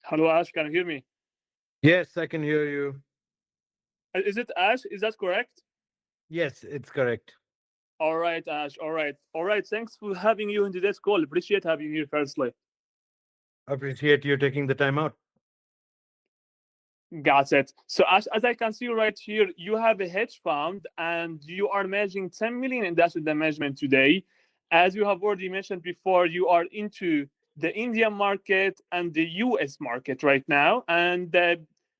Hello, Ash. Can you hear me? Yes, I can hear you. Is it Ash? Is that correct? Yes, it's correct. All right, Ash. All right. All right. Thanks for having you in today's call. Appreciate having you here, firstly. Appreciate you taking the time out. Got it. So, as I can see right here, you have a hedge fund and you are managing 10 million in asset management today. As you have already mentioned before, you are into the Indian market and the US market right now, and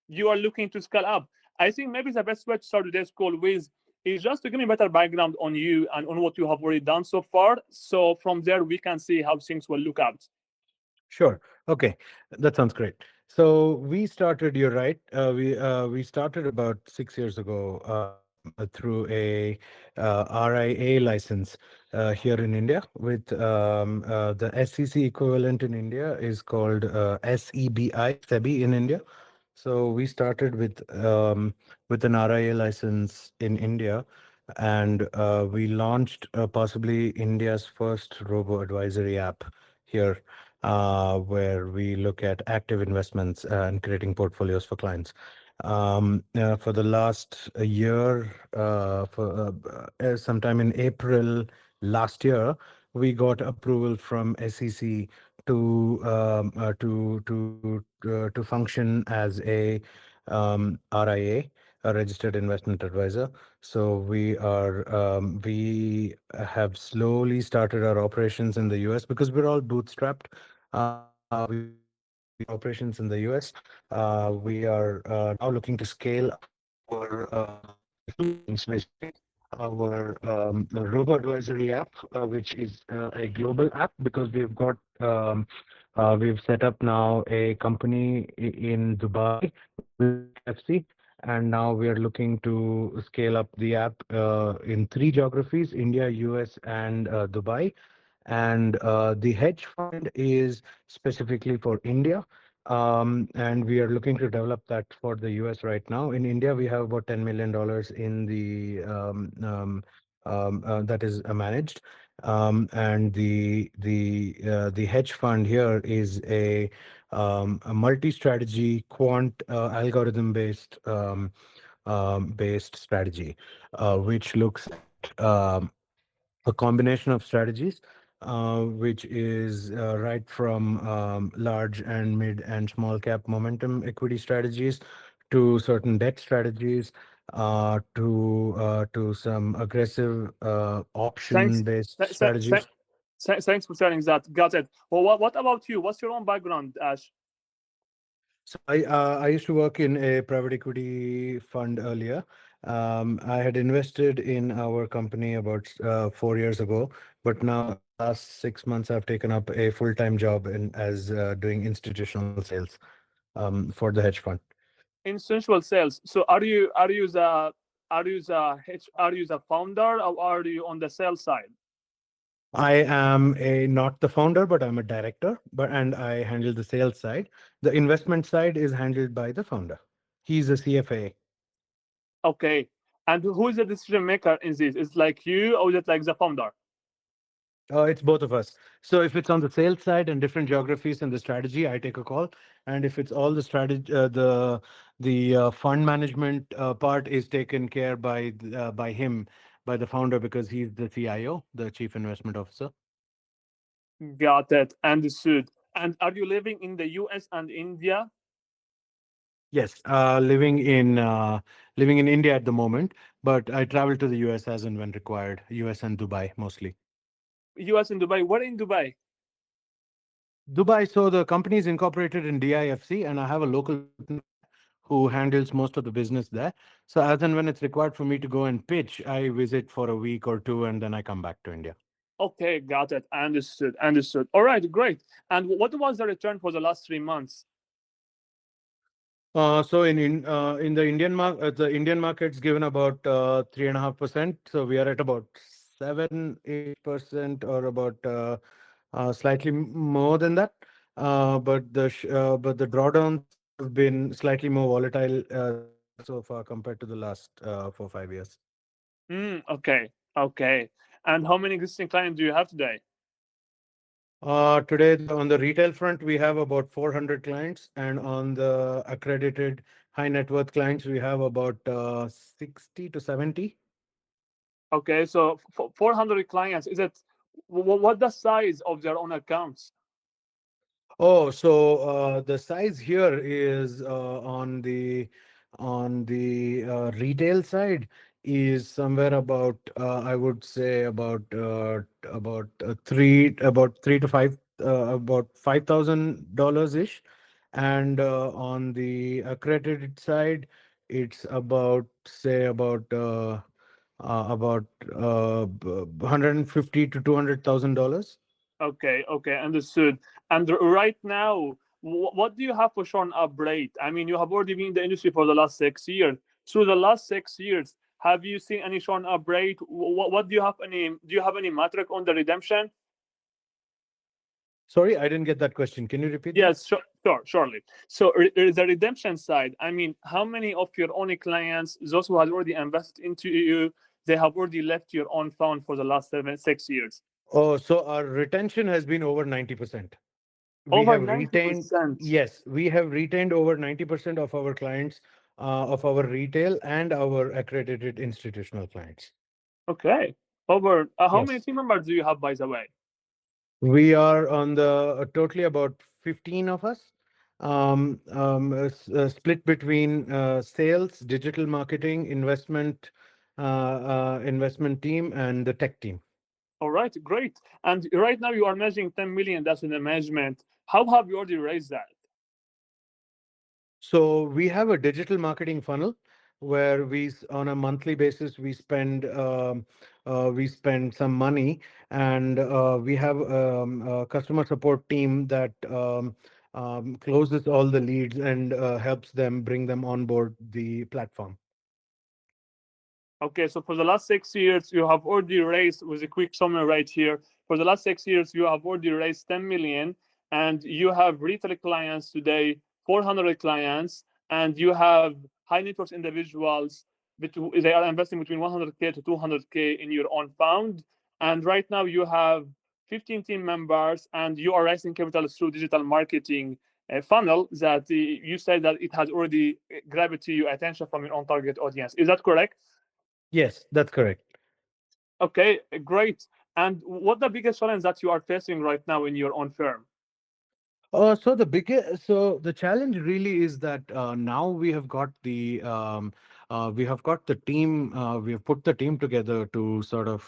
you are looking to scale up. I think maybe the best way to start today's call with is just to give me better background on you and on what you have already done so far. So, from there, we can see how things will look out. Sure. Okay, that sounds great. So we started. You're right. We started about 6 years ago through a RIA license here in India. With the SEC equivalent in India is called SEBI in India. So we started with an RIA license in India, and we launched possibly India's first robo-advisory app here, where we look at active investments and creating portfolios for clients. For the last year, sometime in April last year, we got approval from SEC to function as a RIA, a registered investment advisor. So we have slowly started our operations in the US because we're all bootstrapped. We operations in the US. We are now looking to scale our two things, basically. Our robo-advisory app, which is a global app, because we've set up now a company in Dubai with FC, and now we are looking to scale up the app in three geographies: India, US, and Dubai. And the hedge fund is specifically for India. And we are looking to develop that for the US right now. In India, we have about $10 million in that is managed. And the hedge fund here is a multi-strategy quant algorithm based strategy, which looks at a combination of strategies, which is right from large and mid and small cap momentum equity strategies to certain debt strategies, to some aggressive Thanks. option based Th- th- th- strategies. Thanks for sharing that. Got it. Well, what about you? What's your own background, Ash? So I used to work in a private equity fund earlier. I had invested in our company about 4 years ago, but now in the last 6 months, I've taken up a full-time job in as doing institutional sales for the hedge fund. In sensual sales. So are you the founder or are you on the sales side? I am a not the founder, but I'm a director, and I handle the sales side. The investment side is handled by the founder. He's a CFA. Okay. And who is the decision maker in this? Is like you or is it like the founder? It's both of us. So if it's on the sales side and different geographies and the strategy, I take a call. And if it's all the strategy, the fund management part is taken care by him, by the founder, because he's the CIO, the Chief Investment Officer. Got it. Understood. And are you living in the US and India? Yes, living in India at the moment, but I travel to the US as and when required. US and Dubai mostly. US and Dubai. Where in Dubai? Dubai. So the company is incorporated in DIFC, and I have a local partner there who handles most of the business there. So as and when it's required for me to go and pitch, I visit for a week or two, and then I come back to India. Okay, got it. Understood. Understood. All right, great. And what was the return for the last 3 months? So in the Indian market's given about 3.5%. So we are at about 7-8%, or about slightly more than that. But the drawdowns have been slightly more volatile so far compared to the last 4-5 years. Okay. Okay. And how many existing clients do you have today? Today, on the retail front, we have about 400 clients, and on the accredited high net worth clients, we have about 60 to 70. Okay, so 400 clients. Is it what the size of their own accounts? Oh, so the size here is on the retail side is somewhere about I would say about three to five about $5,000 ish, and on the accredited side, it's about say about 150 to $200,000. Okay, understood. And right now, what do you have for showing up rate? I mean, you have already been in the industry for the last 6 years. Through the last 6 years, have you seen any showing up rate? What do you have any? Do you have any metric on the redemption? Sorry, I didn't get that question. Can you repeat that? Yes, surely. So the redemption side, I mean, how many of your own clients, those who had already invested into you, they have already left your own fund for the last 6 years? Oh, so our retention has been over 90%. We Over have retained, 90%. yes, we have retained over 90% of our clients, of our retail and our accredited institutional clients. Okay. Over how many Yes. team members do you have, by the way? We are on the totally about 15 of us, split between sales, digital marketing, investment team, and the tech team. All right, great. And right now you are managing 10 million. That's in the management. How have you already raised that? So we have a digital marketing funnel where on a monthly basis, we spend some money, and we have a customer support team that closes all the leads and helps them bring them on board the platform. Okay, so for the last 6 years, you have already raised, with a quick summary right here, for the last 6 years, you have already raised 10 million, and you have retail clients today, 400 clients, and you have high net worth individuals, they are investing between 100K to 200K in your own fund. And right now, you have 15 team members, and you are raising capital through digital marketing funnel that you said that it has already grabbed to your attention from your own target audience. Is that correct? Yes, that's correct. Okay, great. And what the biggest challenge that you are facing right now in your own firm? So the challenge really is that now we have got the team, we have put the team together to sort of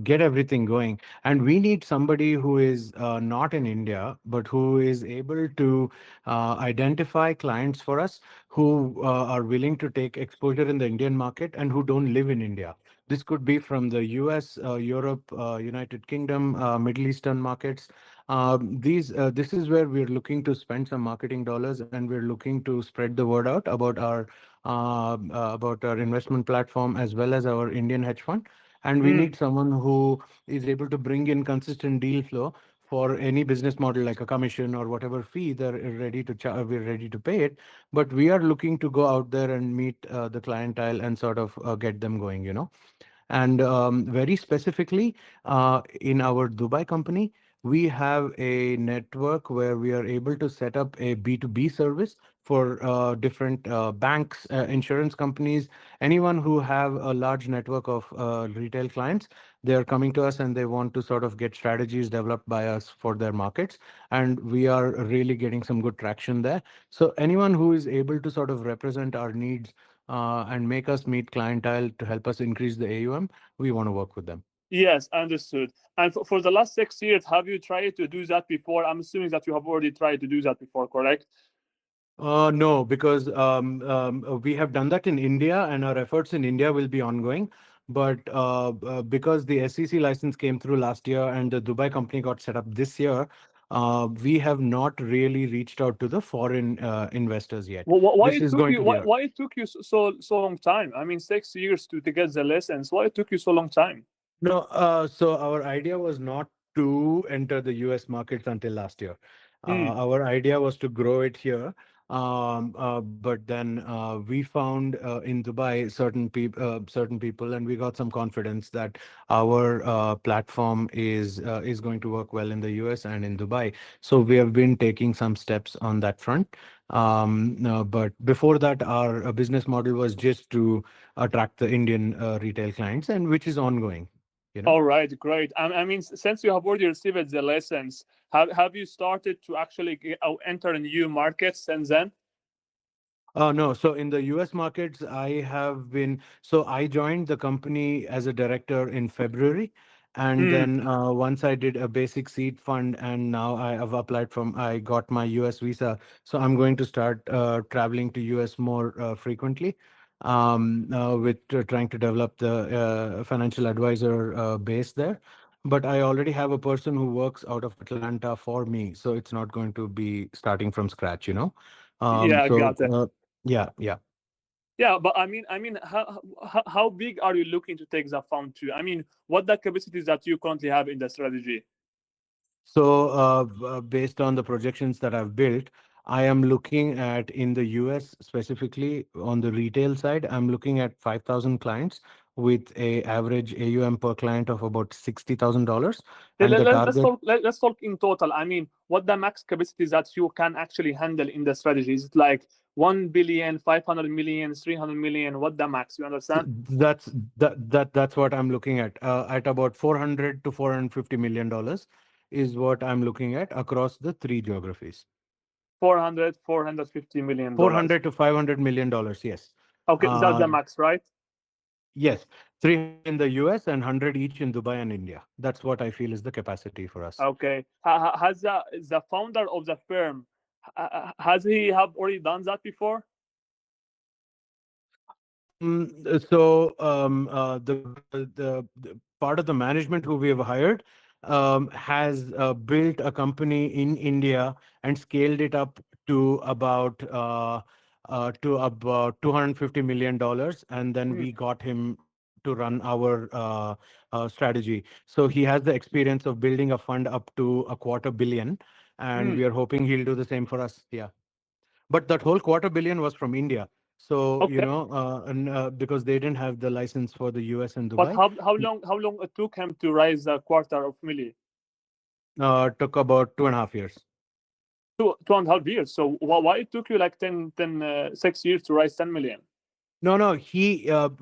get everything going, and we need somebody who is not in India but who is able to identify clients for us who are willing to take exposure in the Indian market and who don't live in India. This could be from the US, Europe, United Kingdom, Middle Eastern markets. This is where we're looking to spend some marketing dollars, and we're looking to spread the word out about our investment platform as well as our Indian hedge fund. And we Mm. need someone who is able to bring in consistent deal flow for any business model like a commission or whatever fee we're ready to pay it. But we are looking to go out there and meet the clientele and sort of get them going, And very specifically, in our Dubai company, we have a network where we are able to set up a B2B service for different banks, insurance companies, anyone who have a large network of retail clients. They're coming to us and they want to sort of get strategies developed by us for their markets. And we are really getting some good traction there. So anyone who is able to sort of represent our needs and make us meet clientele to help us increase the AUM, we want to work with them. Yes, understood. And for the last 6 years, have you tried to do that before? I'm assuming that you have already tried to do that before, correct? No, because we have done that in India, and our efforts in India will be ongoing. But because the SEC license came through last year and the Dubai company got set up this year, we have not really reached out to the foreign investors yet. Why This it is took going you? to be Why it took you so long time? I mean, 6 years to get the lessons. Why it took you so long time? No, so our idea was not to enter the US markets until last year. Mm. Our idea was to grow it here. But then we found in Dubai certain people, and we got some confidence that our platform is going to work well in the US and in Dubai. So we have been taking some steps on that front. No, but before that, our business model was just to attract the Indian retail clients, and which is ongoing. You know. All right, great. I mean, since you have already received the lessons, have you started to actually enter new markets since then? No. So in the US markets, I joined the company as a director in February. And Mm, then once I did a basic seed fund, and now I got my US visa. So I'm going to start traveling to US more frequently, with trying to develop the financial advisor base there. But I already have a person who works out of Atlanta for me. So it's not going to be starting from scratch, you know. Um, yeah, so got it. uh, yeah, yeah. Yeah, but I mean, how big are you looking to take the fund to? I mean, what the capacities that you currently have in the strategy? So, based on the projections that I've built, I am looking at in the US specifically on the retail side, I'm looking at 5,000 clients with a average AUM per client of about $60,000. And the Let's target. talk. Let's talk in total. I mean, what the max capacities that you can actually handle in the strategy? Is it like 1 billion, 500 million, 300 million? What the max? You understand? That's that's what I'm looking at about 400 to 450 million dollars is what I'm looking at across the three geographies. 450 million dollars. 400 to 500 million dollars, yes. Okay, that's uh, the max, right? Yes, 300 in the US and 100 each in Dubai and India. That's what I feel is the capacity for us. Okay. Has the founder of the firm has he have already done that before? The part of the management who we have hired has built a company in India and scaled it up to about $250 million, and then Hmm. we got him to run our strategy. So he has the experience of building a fund up to a quarter billion, and Hmm. we are hoping he'll do the same for us. Yeah. But that whole quarter billion was from India. So, Okay. and because they didn't have the license for the US and But Dubai, how long it took him to raise a quarter of million? took about 2.5 years. 2.5 years. So why it took you like 6 years to raise 10 million? No, no,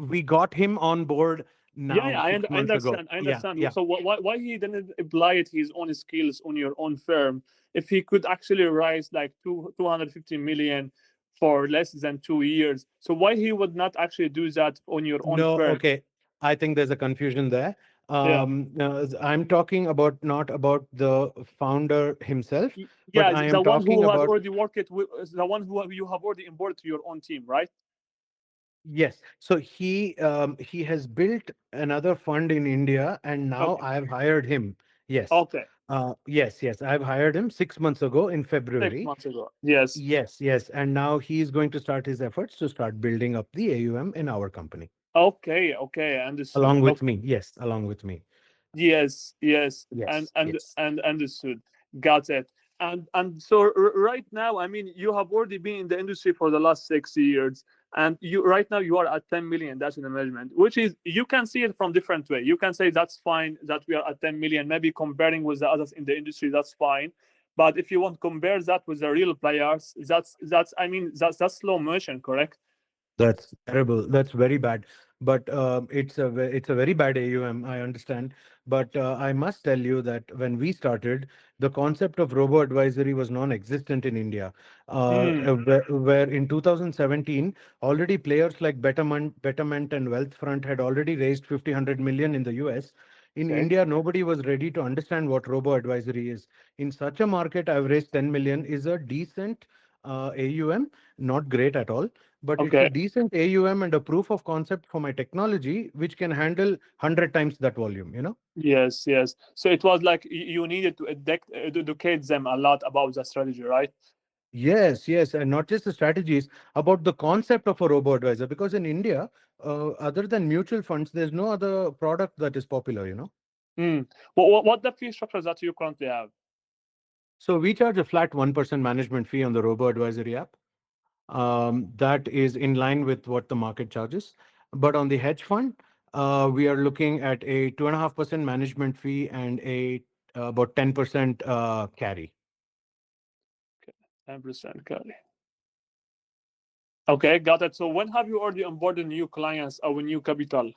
we got him on board Yeah, now yeah, six I months ago. understand. I Yeah, understand. yeah. So why he didn't apply his own skills on your own firm if he could actually raise like 250 million for less than 2 years? So why he would not actually do that on your own No, firm? okay. I think there's a confusion there. Yeah, I'm talking about not about the founder himself, but yeah, I the am one talking who has about. already worked with, the one who you have already onboarded to your own team, right? Yes. So he has built another fund in India, and now Okay, I've hired him. Yes. okay, Yes. I've hired him 6 months ago in six February. months ago. Yes. Yes. And now he's going to start his efforts to start building up the AUM in our company, Okay, okay, I understood. along with Okay. me. Yes, along with me. Yes, yes, and Yes, and yes. and understood. Got it. And so right now, I mean, you have already been in the industry for the last 6 years, and you right now you are at 10 million. That's in the management, which is you can see it from different way. You can say that's fine that we are at 10 million. Maybe comparing with the others in the industry, that's fine. But if you want to compare that with the real players, that's I mean that's slow motion, correct? That's terrible. That's very bad. But it's a very bad AUM. I understand. But I must tell you that when we started, the concept of robo-advisory was non-existent in India. Hmm. Where in 2017, already players like Betterment and Wealthfront had already raised 50, 100 million in the US. In Okay. India, nobody was ready to understand what robo-advisory is. In such a market, I've raised 10 million is a decent AUM, not great at all, but it's a Okay. decent AUM and a proof of concept for my technology, which can handle 100 times that volume, you know? Yes, yes. So it was like you needed to educate them a lot about the strategy, right? Yes. And not just the strategies, about the concept of a robo advisor. Because in India, other than mutual funds, there's no other product that is popular, you know? Mm. What the fee structure that you currently have? So we charge a flat 1% management fee on the robo advisory app. That is in line with what the market charges. But on the hedge fund, we are looking at a 2.5% management fee and a about 10% carry. 10% carry. Okay, got it. So when have you already onboarded new clients or new capital?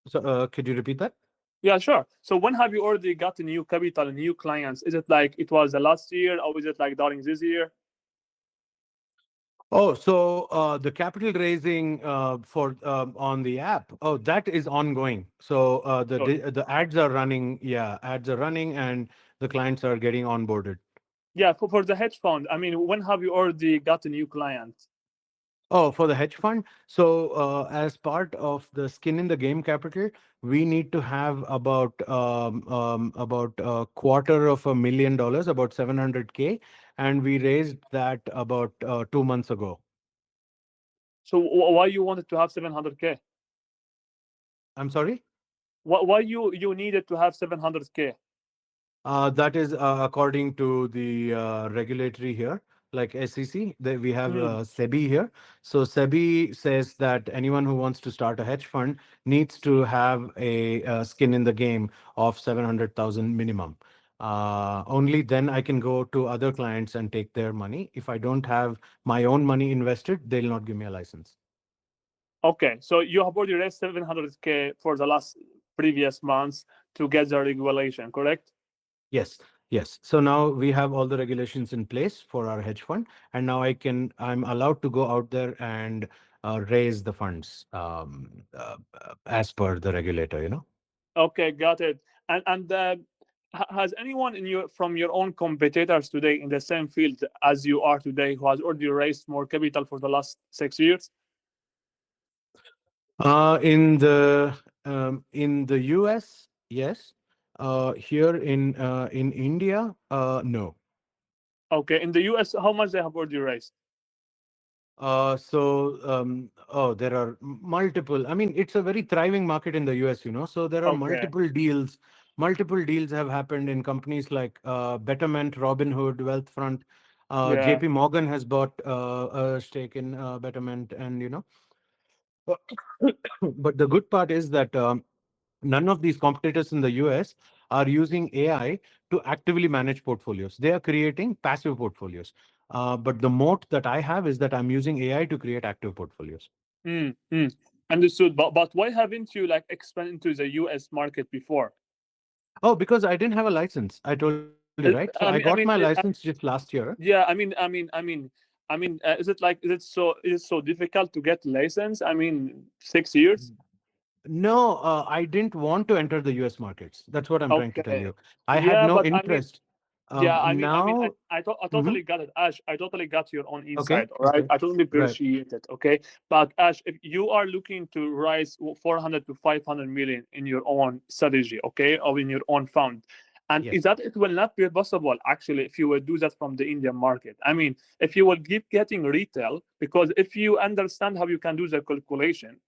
So could you repeat that? Yeah, sure. So when have you already got the new capital and new clients? Is it like it was the last year, or is it like during this year? Oh, so the capital raising for on the app, oh, that is ongoing. So Sure. the ads are running. Yeah, ads are running, and the clients are getting onboarded. Yeah, for the hedge fund. I mean, when have you already got a new client? Oh, for the hedge fund. So, as part of the skin in the game capital, we need to have about a $250,000, about 700K, and we raised that about 2 months ago. So why you wanted to have 700K? I'm sorry. Why you needed to have 700K? That is according to the regulatory here, like SEC. We have Hmm. SEBI here. So SEBI says that anyone who wants to start a hedge fund needs to have a, skin in the game of 700,000 minimum. Only then I can go to other clients and take their money. If I don't have my own money invested, they'll not give me a license. Okay, so you have already raised 700K for the last previous months to get the regulation, correct? Yes, yes. So now we have all the regulations in place for our hedge fund, and now I'm allowed to go out there and raise the funds as per the regulator, you know? Okay, got it. And has anyone in your from your own competitors today in the same field as you are today who has already raised more capital for the last 6 years? In the US, yes. Here in India, no. Okay, in the US, how much they have already raised? Oh, there are multiple. I mean, it's a very thriving market in the US, you know. So there are Okay, multiple deals. Multiple deals have happened in companies like Betterment, Robinhood, Wealthfront. yeah. JP Morgan has bought a stake in Betterment, and you know. But the good part is that none of these competitors in the US are using AI to actively manage portfolios. They are creating passive portfolios. But the moat that I have is that I'm using AI to create active portfolios. Mm, mm. Understood. But why haven't you like expanded into the US market before? Oh, because I didn't have a license. I told you, right? So I got my I mean, license just last year. yeah. Is it like is it so difficult to get license? I mean, 6 years. No, I didn't want to enter the US markets. That's what I'm trying to tell Okay. you. I had Yeah, no but I mean, interest. yeah, Now, I mhm. totally got it, Ash. I totally got your own Okay, insight. All right, okay, I totally right. appreciate it. Okay, but Ash, if you are looking to raise 400 to 500 million in your own strategy, okay, or in your own fund, and is Yes, that it will not be possible actually if you will do that from the Indian market. I mean, if you will keep getting retail, because if you understand how you can do the calculation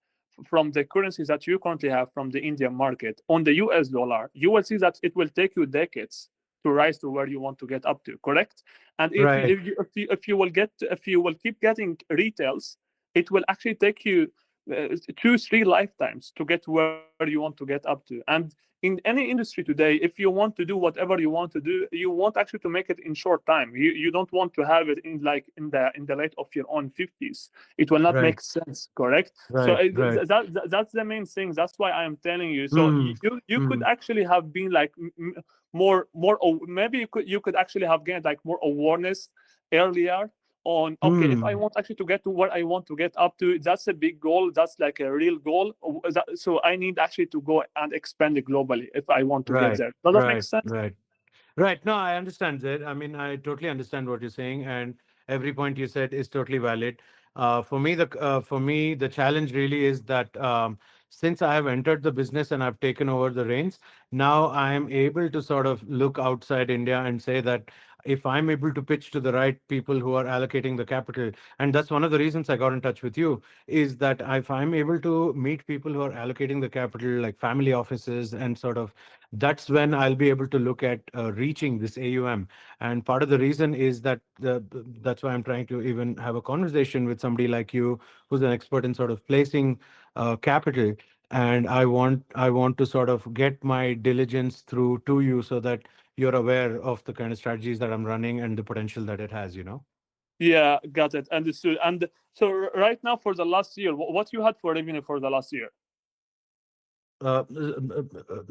from the currencies that you currently have from the Indian market on the US dollar, you will see that it will take you decades to rise to where you want to get up to, correct? And right, if you will keep getting retails, it will actually take you 2 3 lifetimes to get where you want to get up to. And in any industry today, if you want to do whatever you want to do, you want actually to make it in short time. You don't want to have it in like in the late of your own 50s. It will not right, make sense, correct? So right, right. that's the main thing. That's why I am telling you. So Mm, you could mm, actually have been like maybe you could actually have gained like more awareness earlier on. Okay, if I mm. want actually to get to what I want to get up to, that's a big goal, that's like a real goal. So I need actually to go and expand it globally if I want to get Right, there. Does that make right, sense? right. Right. No, I understand that. I mean, I totally understand what you're saying, and every point you said is totally valid. For me, the challenge really is that since I have entered the business and I've taken over the reins, now I am able to sort of look outside India and say that if I'm able to pitch to the right people who are allocating the capital, and that's one of the reasons I got in touch with you, is that if I'm able to meet people who are allocating the capital, like family offices, and sort of, that's when I'll be able to look at reaching this AUM. And part of the reason is that that's why I'm trying to even have a conversation with somebody like you, who's an expert in sort of placing capital. And I want to sort of get my diligence through to you so that you're aware of the kind of strategies that I'm running and the potential that it has, you know? Yeah, got it. Understood. And so right now for the last year, what you had for revenue for the last year?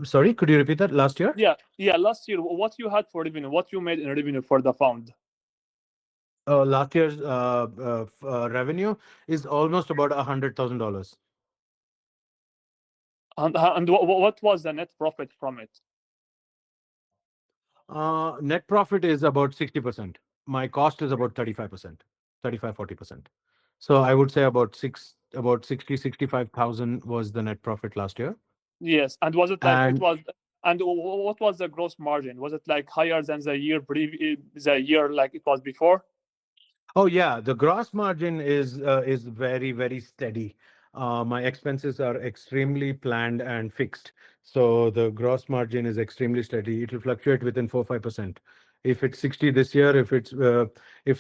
Sorry, could you repeat that? Last year? Yeah, last year, what you had for revenue, what you made in revenue for the fund? Last year's revenue is almost about $100,000. And what was the net profit from it? Net profit is about 60%. My cost is about 35%, 40%. So I would say about 65,000 was the net profit last year. Yes, and was it like it And was? And what was the gross margin? Was it like higher than the year like it was before? oh yeah, the gross margin is very, very steady. My expenses are extremely planned and fixed. So the gross margin is extremely steady. It will fluctuate within 4-5%. If it's 60 this year, if the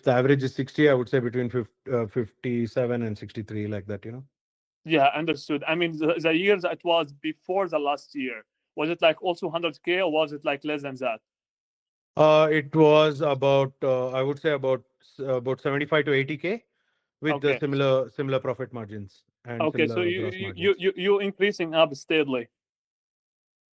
average is 60, I would say between 57 and 63, like that, you know. Yeah, understood. I mean, the year that it was before the last year, was it like also 100K or was it like less than that? It was about I would say about 75 to 80K with the Okay, similar profit margins and okay. So similar you gross you you margins. you you increasing up steadily.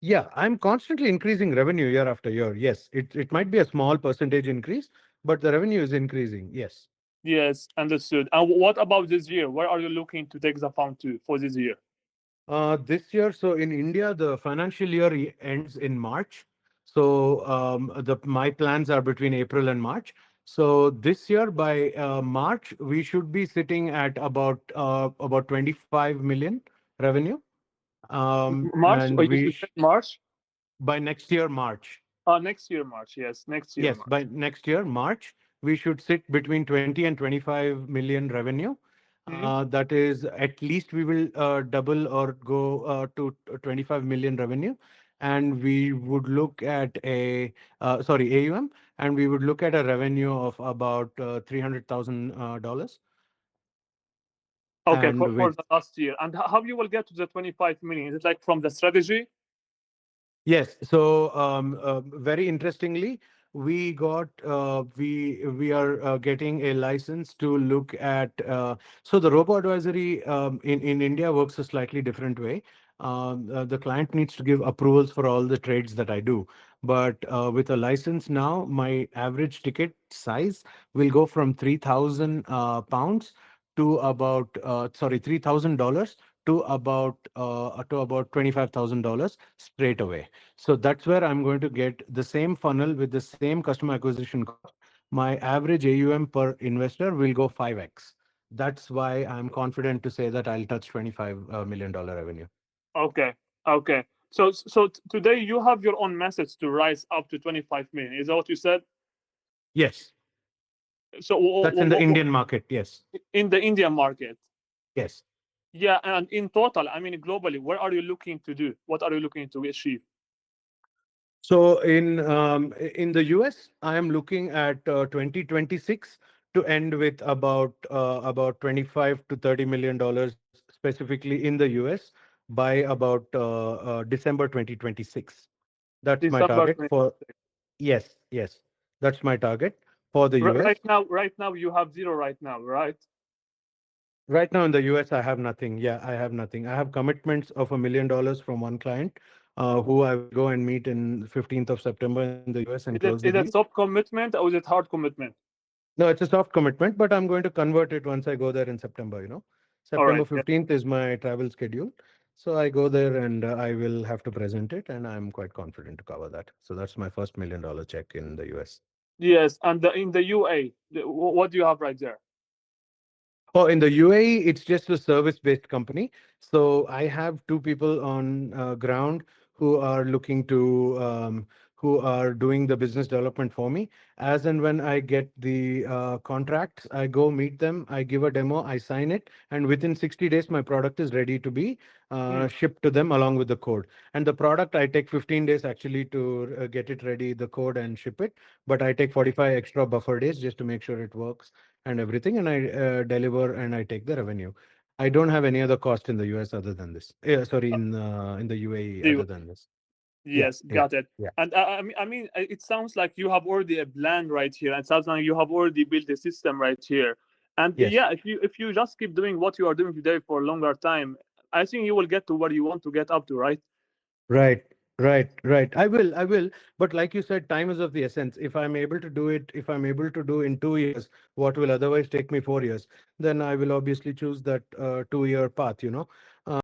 Yeah, I'm constantly increasing revenue year after year. Yes, it might be a small percentage increase, but the revenue is increasing. Yes. Yes, understood. And what about this year? Where are you looking to take the fund to for this year? This year, so in India, the financial year ends in March. So the my plans are between April and March. So this year, by March, we should be sitting at about 25 million revenue. March? Or And you said March? by next year, March. Next year March. Yes, next year Yes, by March. next year, March, we should sit between 20 and 25 million revenue. Mhm. That is, at least we will double or go to 25 million revenue. And we would look at sorry, AUM, and we would look at a revenue of about $300,000. Okay, And for with the last year. And how you will get to the 25 million? Is it like from the strategy? Yes. So, very interestingly, we are getting a license to look at. So the robo-advisory in India works a slightly different way. The client needs to give approvals for all the trades that I do. But with a license now, my average ticket size will go from 3,000 pounds to about sorry, $3,000 to about $25,000 straight away. So that's where I'm going to get the same funnel with the same customer acquisition cost. My average AUM per investor will go 5x. That's why I'm confident to say that I'll touch $25 million revenue. Okay, okay. So today you have your own message to rise up to 25 million. Is that what you said? Yes, So that's in the Indian market. Yes, in the Indian market? yes. Yeah, and in total, I mean globally, where are you looking to do? What are you looking to achieve? So in the US, I am looking at 2026 to end with about 25 to 30 million dollars specifically in the US by about December 2026. That's my December target for 2026. yes, yes. That's my target for the Right US. now, you have zero right now, right? Right now in the US, I have nothing. Yeah, I have nothing. I have commitments of $1 million from one client who I will go and meet in 15th of September in the US and close the Is deal. it soft commitment or is it hard commitment? No, it's a soft commitment, but I'm going to convert it once I go there in September, you know. All September right. Yeah. 15th is my travel schedule. So I go there and I will have to present it, and I'm quite confident to cover that. So that's my first $1 million check in the US. Yes, and in the UA, what do you have right there? Oh, in the UAE, it's just a service-based company. So I have two people on ground who are looking to who are doing the business development for me. As and when I get the contracts, I go meet them, I give a demo, I sign it, and within 60 days, my product is ready to be Hmm. shipped to them along with the code. And the product, I take 15 days actually to get it ready, the code, and ship it. But I take 45 extra buffer days just to make sure it works and everything, and I deliver and I take the revenue. I don't have any other cost in the US other than this. Sorry, in the UAE Do other you- than this. Yeah, Yes, yeah, got it. yeah. And it sounds like you have already a plan right here, and it sounds like you have already built a system right here. And Yes. yeah, if you just keep doing what you are doing today for a longer time, I think you will get to where you want to get up to, right? Right, right. I will. But like you said, time is of the essence. If I'm able to do it, if I'm able to do in 2 years, what will otherwise take me 4 years, then I will obviously choose that 2 year path, you know.